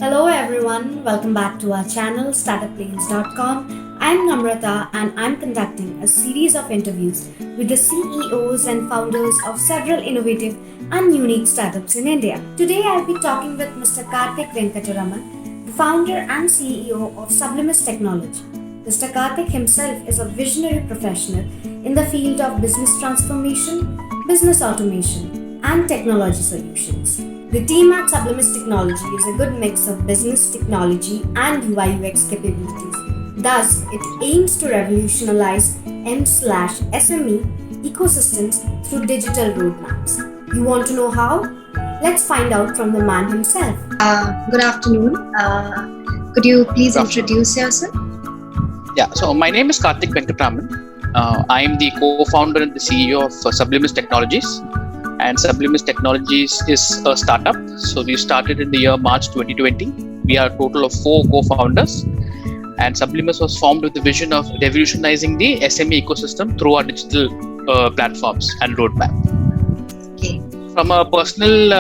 Hello everyone, welcome back to our channel startupplanes.com. I'm Namrata and I'm conducting a series of interviews with the CEOs and founders of several innovative and unique startups in India. Today I'll be talking with Mr. Karthik Venkataraman, the founder and CEO of Sublimis Technology. Mr. Karthik himself is a visionary professional in the field of business transformation, business automation, and technology solutions. The team at Sublimis Technology is a good mix of business technology and UI/UX capabilities. Thus, it aims to revolutionize M/SME ecosystems through digital roadmaps. You want to know how? Let's find out from the man himself. Good afternoon. Could you please introduce yourself? Yeah, so my name is Karthik Venkataraman. I am the co-founder and the CEO of Sublimis Technologies. And Sublimis Technologies is a startup. So we started in the year March 2020. We are a total of 4 co-founders. And Sublimis was formed with the vision of revolutionizing the SME ecosystem through our digital platforms and roadmap. Okay. From a personal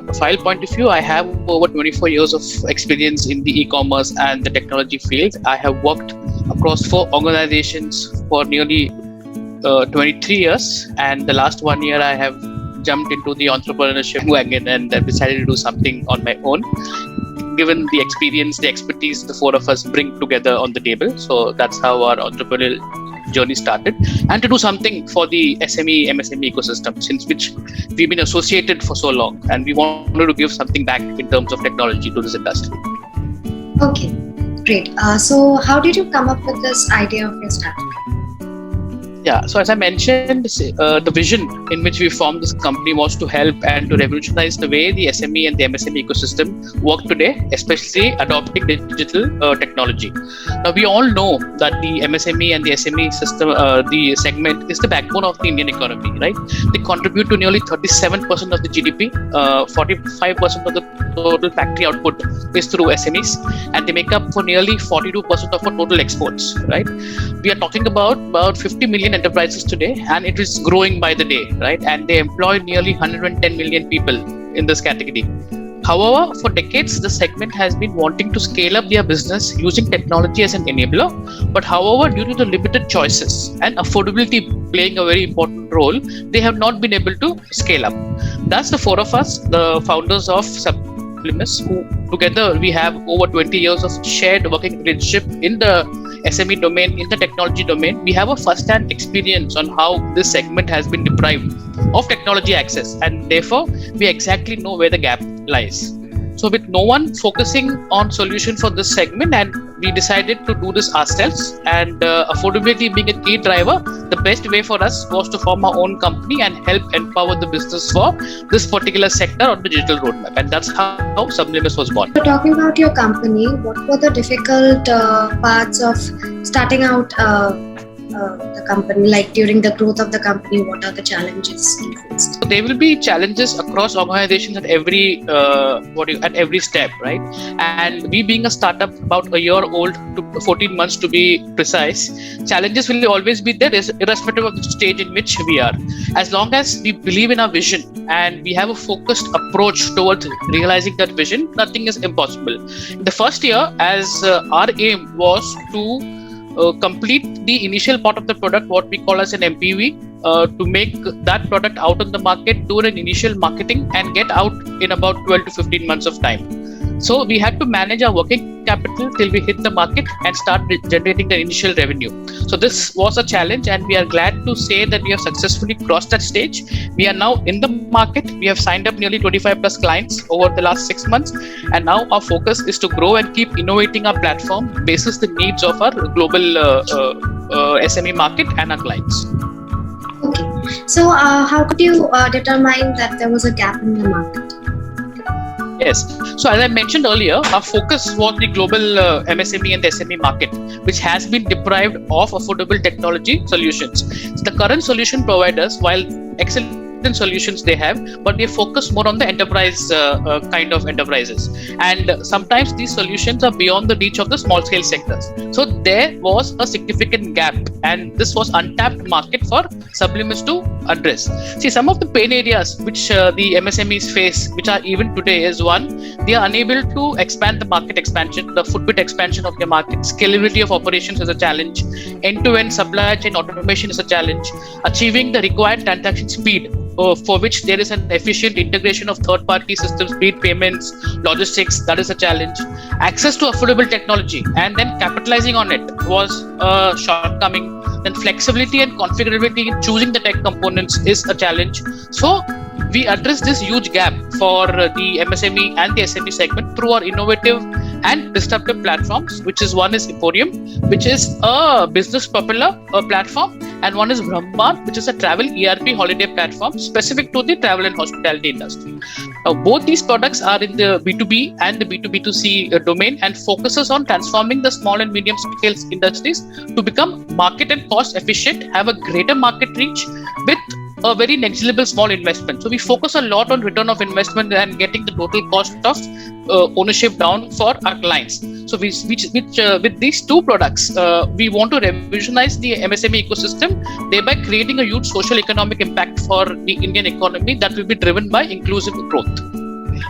profile point of view, I have over 24 years of experience in the e-commerce and the technology field. I have worked across 4 organizations for nearly 23 years, and the last 1 year I have jumped into the entrepreneurship wagon and decided to do something on my own. Given the experience, the expertise the 4 of us bring together on the table, so that's how our entrepreneurial journey started, and to do something for the SME, MSME ecosystem, since which we've been associated for so long, and we wanted to give something back in terms of technology to this industry. Okay, great. So how did you come up with this idea of your startup? Yeah, so as I mentioned, the vision in which we formed this company was to help and to revolutionize the way the SME and the MSME ecosystem work today, especially adopting digital technology. Now, we all know that the MSME and the SME system, the segment is the backbone of the Indian economy, right? They contribute to nearly 37% of the GDP, 45% of the total factory output is through SMEs, and they make up for nearly 42% of our total exports, right? We are talking about 50 million enterprises today, and it is growing by the day, right? And they employ nearly 110 million people in this category. However, for decades, the segment has been wanting to scale up their business using technology as an enabler. But however, due to the limited choices and affordability playing a very important role, they have not been able to scale up. That's the 4 of us, the founders of Sublimis, who together we have over 20 years of shared working relationship in the SME domain, in the technology domain. We have a first-hand experience on how this segment has been deprived of technology access, and therefore we exactly know where the gap lies. So with no one focusing on solution for this segment, and we decided to do this ourselves, and affordability being a key driver, the best way for us was to form our own company and help empower the business for this particular sector on the digital roadmap, and that's how Sublimis was born. So talking about your company, what were the difficult parts of starting out the company? Like during the growth of the company, what are the challenges you faced? So there will be challenges across organizations at every step, right? And we being a startup about a year old to 14 months to be precise, challenges will always be there, irrespective of the stage in which we are. As long as we believe in our vision and we have a focused approach towards realizing that vision, nothing is impossible. The first year, as our aim was to complete the initial part of the product, what we call as an MPV, to make that product out on the market, do an initial marketing, and get out in about 12 to 15 months of time. So we had to manage our working capital till we hit the market and start generating the initial revenue. So this was a challenge, and we are glad to say that we have successfully crossed that stage. We are now in the market. We have signed up nearly 25 plus clients over the last 6 months, and now our focus is to grow and keep innovating our platform basis the needs of our global SME market and our clients. Okay, so how could you determine that there was a gap in the market? Yes. So as I mentioned earlier, our focus was the global MSME and the SME market, which has been deprived of affordable technology solutions. So the current solution providers, while excellent certain solutions they have, but they focus more on the enterprise kind of enterprises. And sometimes these solutions are beyond the reach of the small scale sectors. So there was a significant gap, and this was untapped market for Sublimis to address. See, some of the pain areas which the MSMEs face, which are even today, is one, they are unable to expand the market expansion, the footprint expansion of their market. Scalability of operations is a challenge. End-to-end supply chain automation is a challenge. Achieving the required transaction speed, for which there is an efficient integration of third-party systems, be it payments, logistics, that is a challenge. Access to affordable technology and then capitalizing on it was a shortcoming. Then flexibility and configurability in choosing the tech components is a challenge. So we address this huge gap for the MSME and the SME segment through our innovative and disruptive platforms, which is one is ePorium, which is a business propeller platform, and one is Brahmaand, which is a travel ERP holiday platform specific to the travel and hospitality industry. Both these products are in the B2B and the B2B2C domain and focuses on transforming the small and medium scale industries to become market and cost efficient, have a greater market reach with a very negligible small investment. So we focus a lot on return of investment and getting the total cost of ownership down for our clients. So with these two products, we want to revolutionize the MSME ecosystem, thereby creating a huge social economic impact for the Indian economy that will be driven by inclusive growth.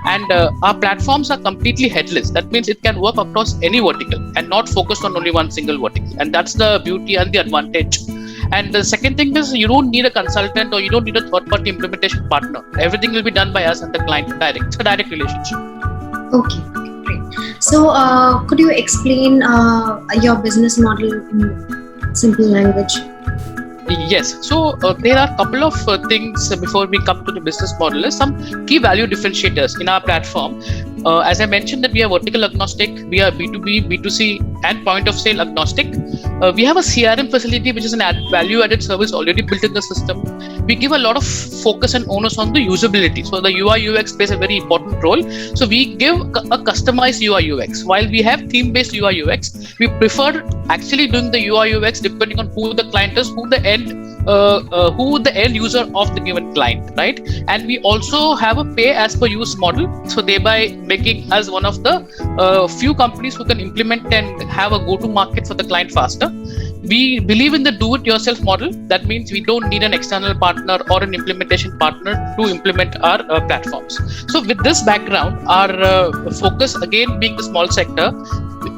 And our platforms are completely headless. That means it can work across any vertical and not focused on only one single vertical. And that's the beauty and the advantage. And the second thing is, you don't need a consultant or you don't need a third-party implementation partner. Everything will be done by us and the client direct. It's a direct relationship. Okay, great. So, could you explain your business model in simple language? Yes. So there are a couple of things before we come to the business model. Some key value differentiators in our platform. As I mentioned that we are vertical agnostic, we are B2B, B2C and point of sale agnostic. We have a CRM facility which is an value added service already built in the system. We give a lot of focus and onus on the usability. So the UI UX plays a very important role. So we give a customized UI UX. While we have theme based UI UX, we prefer actually doing the UI UX depending on who the client is, who the end user of the given client, right? And we also have a pay as per use model, so thereby making us one of the few companies who can implement and have a go-to market for the client faster. We believe in the do-it-yourself model. That means we don't need an external partner or an implementation partner to implement our platforms. So with this background, our focus again being the small sector,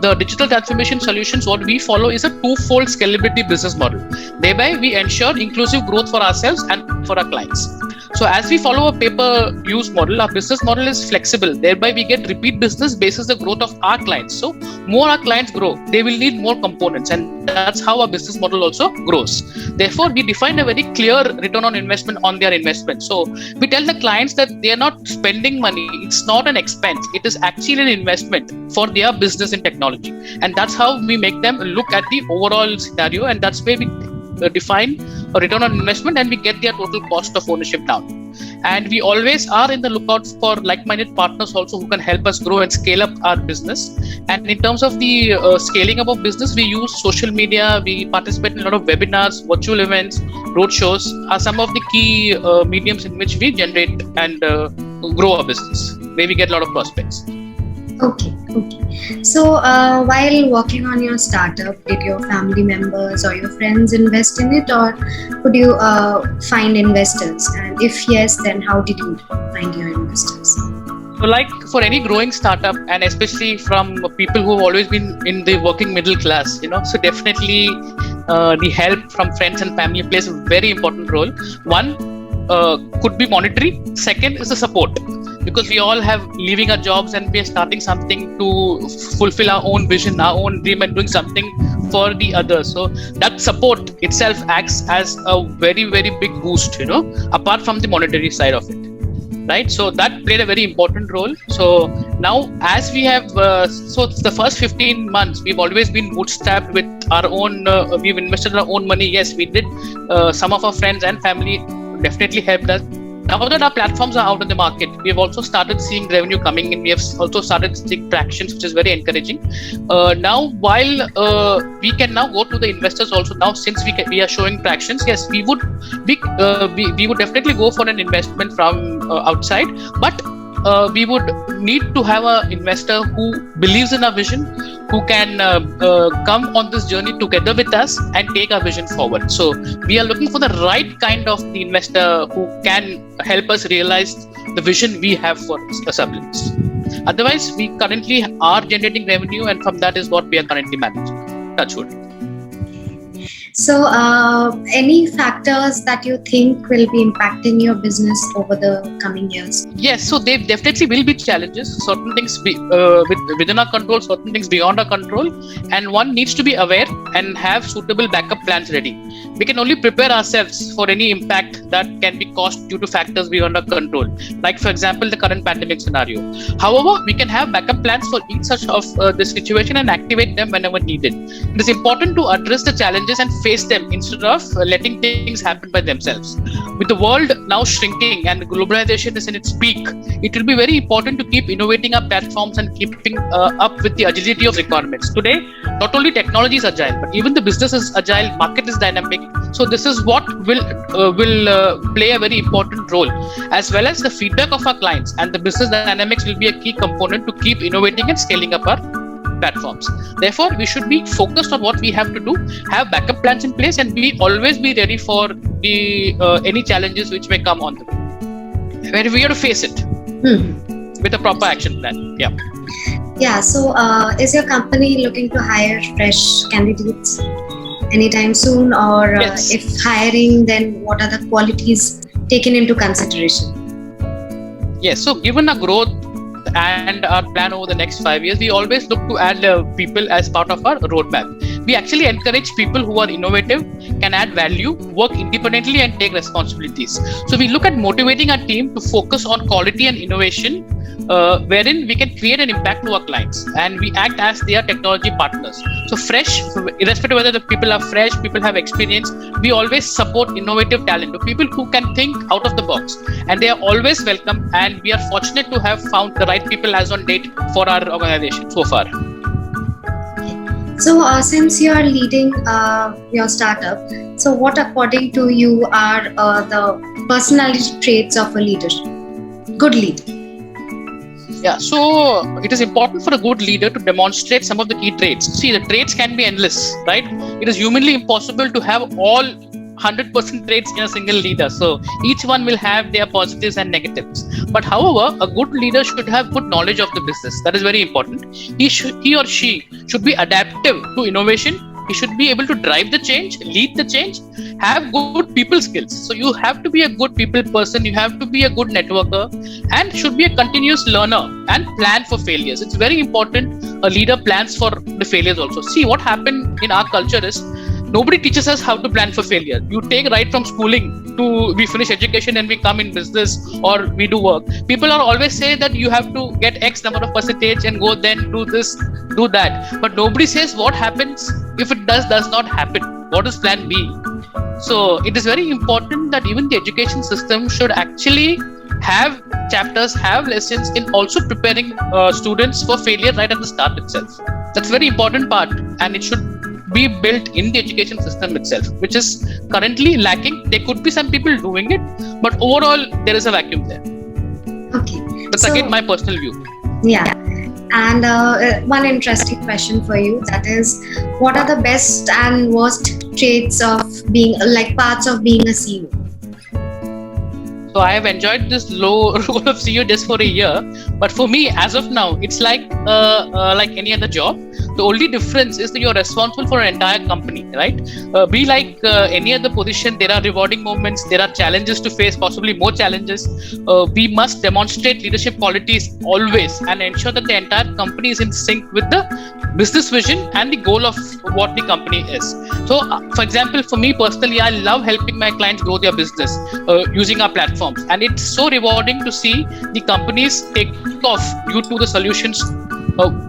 the digital transformation solutions, what we follow is a twofold scalability business model. Thereby, we ensure inclusive growth for ourselves and for our clients. So as we follow a pay-per-use model, our business model is flexible. Thereby, we get repeat business basis the growth of our clients. So more our clients grow, they will need more components, and that's how our business model also grows. Therefore, we define a very clear return on investment on their investment. So we tell the clients that they are not spending money. It's not an expense. It is actually an investment for their business in technology. And that's how we make them look at the overall scenario. And that's where we define a return on investment and we get their total cost of ownership down. And we always are in the lookout for like-minded partners also who can help us grow and scale up our business. And in terms of the scaling up of business, we use social media, we participate in a lot of webinars, virtual events, roadshows are some of the key mediums in which we generate and grow our business, where we get a lot of prospects. Okay. So while working on your startup, did your family members or your friends invest in it, or could you find investors? And if yes, then how did you find your investors? So like for any growing startup, and especially from people who have always been in the working middle class, so definitely the help from friends and family plays a very important role. One could be monetary. Second is the support. Because we all have leaving our jobs and we are starting something to fulfill our own vision, our own dream, and doing something for the others. So that support itself acts as a very, very big boost, apart from the monetary side of it, right? So that played a very important role. So now as we have, so the first 15 months, we've always been bootstrapped with our own, we've invested our own money. Yes, we did. Some of our friends and family definitely helped us. now that our platforms are out in the market, we have also started seeing revenue coming in. We have also started seeing tractions, which is very encouraging. Now, while we can now go to the investors also now, since we are showing tractions, yes, we would definitely go for an investment from outside, but we would need to have an investor who believes in our vision, who can come on this journey together with us and take our vision forward. So we are looking for the right kind of the investor who can help us realize the vision we have for Sublimis. Otherwise, we currently are generating revenue, and from that is what we are currently managing. Touch wood. So, any factors that you think will be impacting your business over the coming years? Yes, so there definitely will be challenges. Certain things within our control, certain things beyond our control, and one needs to be aware and have suitable backup plans ready. We can only prepare ourselves for any impact that can be caused due to factors beyond our control, like for example the current pandemic scenario. However, we can have backup plans for each such of this situation and activate them whenever needed. It is important to address the challenges and face them instead of letting things happen by themselves. With the world now shrinking and globalization is in its peak, it will be very important to keep innovating our platforms and keeping up with the agility of requirements. Today, not only technology is agile, but even the business is agile, market is dynamic. So this is what will play a very important role, as well as the feedback of our clients and the business dynamics will be a key component to keep innovating and scaling up our platforms. Therefore, we should be focused on what we have to do, have backup plans in place, and always be ready for the any challenges which may come on the way. Where we have to face it with a proper action plan. Yeah. Yeah. So, is your company looking to hire fresh candidates anytime soon, or Yes. if hiring, then what are the qualities taken into consideration? Yes. So, given our growth and our plan over the next 5 years, we always look to add people as part of our roadmap. We actually encourage people who are innovative, can add value, work independently, and take responsibilities. So we look at motivating our team to focus on quality and innovation, wherein we can create an impact to our clients, and we act as their technology partners. So fresh, irrespective of whether the people are fresh, people have experience, we always support innovative talent, to people who can think out of the box, and they are always welcome. And we are fortunate to have found the right people as on date for our organization so far. So, since you are leading your startup, so what according to you are the personality traits of a leader? Good leader. Yeah, so it is important for a good leader to demonstrate some of the key traits. See, the traits can be endless, right? It is humanly impossible to have all 100% traits in a single leader. So each one will have their positives and negatives. But however, a good leader should have good knowledge of the business. That is very important. He or she should be adaptive to innovation. He should be able to drive the change, lead the change, have good people skills. So you have to be a good people person. You have to be a good networker, and should be a continuous learner and plan for failures. It's very important a leader plans for the failures also. See, what happened in our culture is nobody teaches us how to plan for failure. You take right from schooling to we finish education and we come in business or we do work. People are always say that you have to get X number of percentage and go then do this, do that. But nobody says what happens if it does not happen. What is plan B? So it is very important that even the education system should actually have chapters, have lessons in also preparing students for failure right at the start itself. That's a very important part, and it should be built in the education system itself, which is currently lacking. There could be some people doing it, but overall there is a vacuum there. Okay. That's again my personal view. Yeah. And one interesting question for you, that is, what are the best and worst traits of being, like parts of being a CEO? So I have enjoyed this low role of CEO just for a year, but for me, as of now, it's like any other job. The only difference is that you're responsible for an entire company, right? Be like any other position, there are rewarding moments, there are challenges to face, possibly more challenges. We must demonstrate leadership qualities always and ensure that the entire company is in sync with the business vision and the goal of what the company is. So, for example, for me personally, I love helping my clients grow their business using our platforms, and it's so rewarding to see the companies take off due to the solutions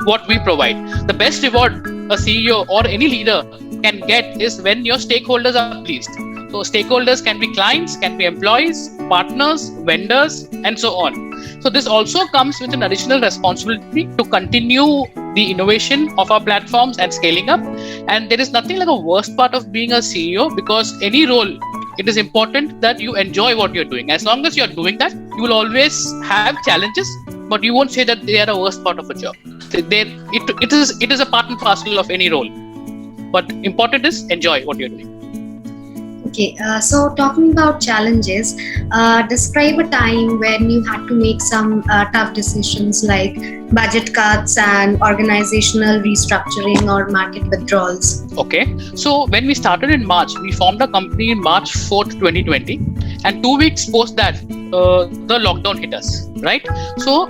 what we provide. The best reward a CEO or any leader can get is when your stakeholders are pleased. So stakeholders can be clients, can be employees, partners, vendors, and so on. So this also comes with an additional responsibility to continue the innovation of our platforms and scaling up. And there is nothing like a worst part of being a CEO, because any role, it is important that you enjoy what you're doing. As long as you're doing that, you will always have challenges, but you won't say that they are a worst part of a job. It is a part and parcel of any role. But important is enjoy what you're doing. Okay, so talking about challenges, describe a time when you had to make some tough decisions like budget cuts and organizational restructuring or market withdrawals. Okay, so when we started in March, we formed a company in March 4th, 2020, and 2 weeks post that, the lockdown hit us, right? So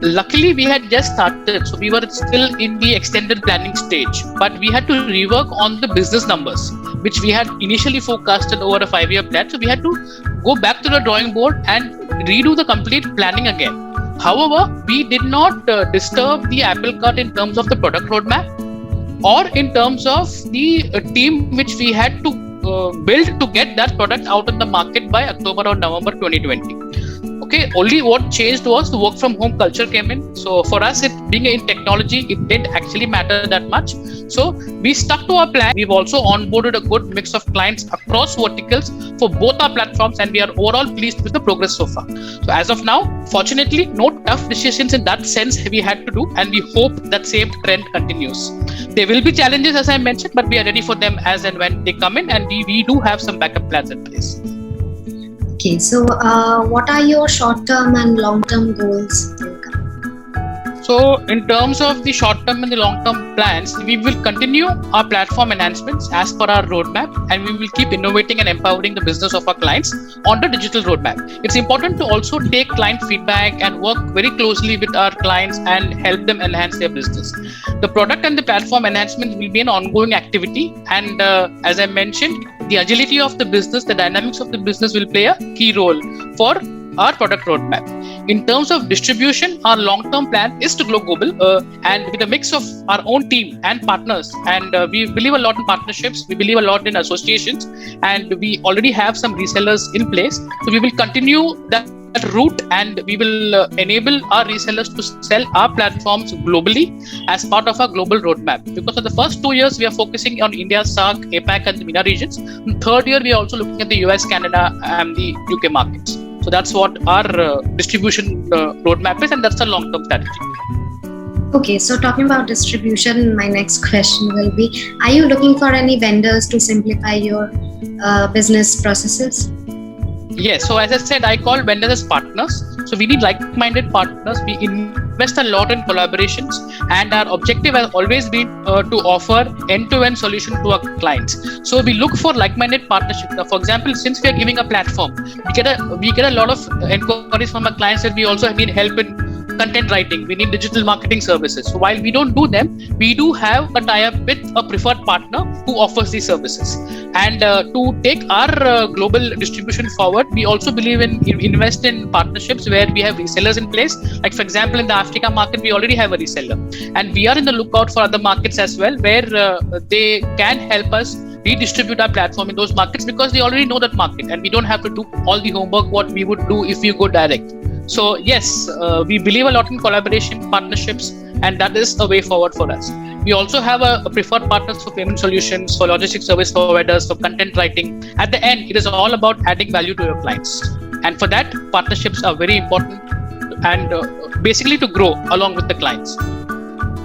luckily we had just started, so we were still in the extended planning stage, but we had to rework on the business numbers, which we had initially forecasted over a 5-year plan. So we had to go back to the drawing board and redo the complete planning again. However, we did not disturb the apple cart in terms of the product roadmap or in terms of the team which we had to build to get that product out in the market by October or November 2020. Okay, only what changed was the work from home culture came in. So for us, it being in technology, it didn't actually matter that much. So we stuck to our plan. We've also onboarded a good mix of clients across verticals for both our platforms, and we are overall pleased with the progress so far. So as of now, fortunately, no tough decisions in that sense we had to do, and we hope that same trend continues. There will be challenges, as I mentioned, but we are ready for them as and when they come in, and we do have some backup plans in place. Okay, so what are your short-term and long-term goals? So in terms of the short-term and the long-term plans, we will continue our platform enhancements as per our roadmap, and we will keep innovating and empowering the business of our clients on the digital roadmap. It's important to also take client feedback and work very closely with our clients and help them enhance their business. The product and the platform enhancements will be an ongoing activity, and as I mentioned, the agility of the business, the dynamics of the business will play a key role for our product roadmap. In terms of distribution, our long-term plan is to go global, and with a mix of our own team and partners. And we believe a lot in partnerships, we believe a lot in associations, and we already have some resellers in place. So we will continue that route, and we will enable our resellers to sell our platforms globally as part of our global roadmap. Because for the first 2 years, we are focusing on India, SAARC, APAC, and the MENA regions. In the third year, we are also looking at the US, Canada, and the UK markets. So that's what our distribution roadmap is, and that's a long-term strategy. Okay, so talking about distribution, my next question will be, are you looking for any vendors to simplify your business processes? Yes, so as I said, I call vendors as partners. So we need like-minded partners. We invest a lot in collaborations, and our objective has always been to offer end-to-end solution to our clients. So we look for like-minded partnerships. Now, for example, since we are giving a platform, we get a lot of inquiries from our clients that we also need help in content writing. We need digital marketing services. So while we don't do them, we do have a tie-up with a preferred partner who offers these services. And to take our global distribution forward, we also believe in invest in partnerships where we have resellers in place. Like for example, in the Africa market, we already have a reseller, and we are in the lookout for other markets as well, where they can help us redistribute our platform in those markets, because they already know that market, and we don't have to do all the homework what we would do if we go direct. So yes, we believe a lot in collaboration, partnerships, and that is a way forward for us. We also have a preferred partners for payment solutions, for logistics service providers, for content writing. At the end, it is all about adding value to your clients. And for that, partnerships are very important, and basically to grow along with the clients.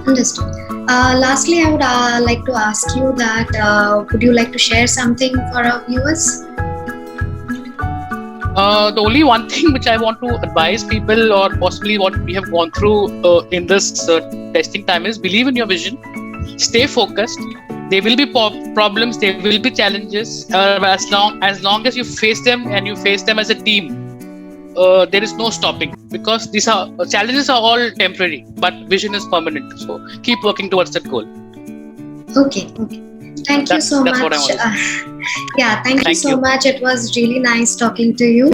Understood. Lastly, I would like to ask you that would you like to share something for our viewers? The only one thing which I want to advise people, or possibly what we have gone through in this testing time, is believe in your vision, stay focused. There will be problems, there will be challenges. As long as you face them, and you face them as a team, there is no stopping, because these challenges are all temporary, but vision is permanent. So keep working towards that goal. Okay. Thank you so much. That's what I want to say. Thank you so much. It was really nice talking to you.